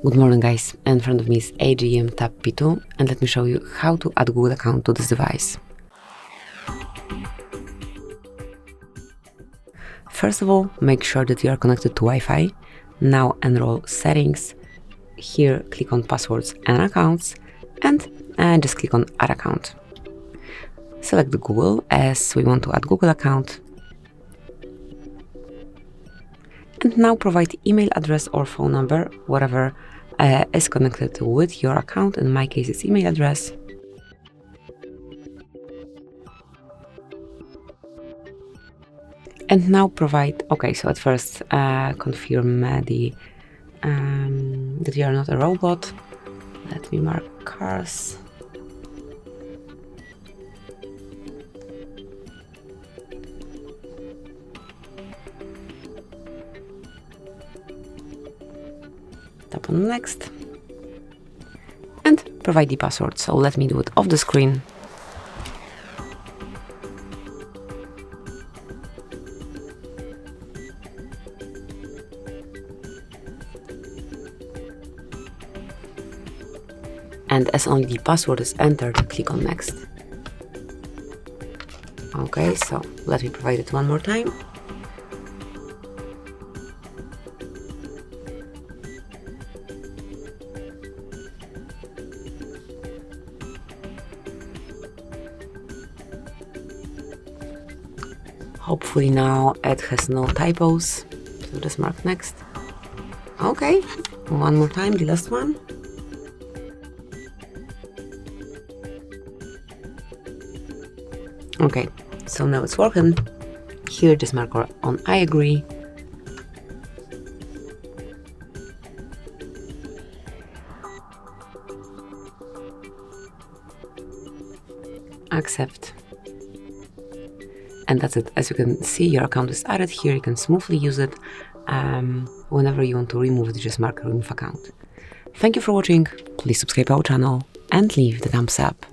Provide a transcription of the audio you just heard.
Good morning guys, in front of me is AGM Pad P2 and let me show you how to add Google account to this device. First of all, make sure that you are connected to Wi-Fi. Now enroll settings. Here click on passwords and accounts and just click on add account. Select Google as we want to add Google account. And now provide email address or phone number, whatever is connected with your account. In my case, it's email address. And now provide, okay, so at first confirm that you are not a robot. Let me mark cars. Tap on next and provide the password. So let me do it off the screen. And as only the password is entered, click on next. Okay, so let me provide it one more time. Hopefully now it has no typos, so just mark next. Okay, one more time, the last one. Okay, so now it's working. Here just mark on I agree. Accept. And that's it. As you can see, your account is added here. You can smoothly use it. Whenever you want to remove it, just mark remove account. Thank you for watching. Please subscribe our channel and leave the thumbs up.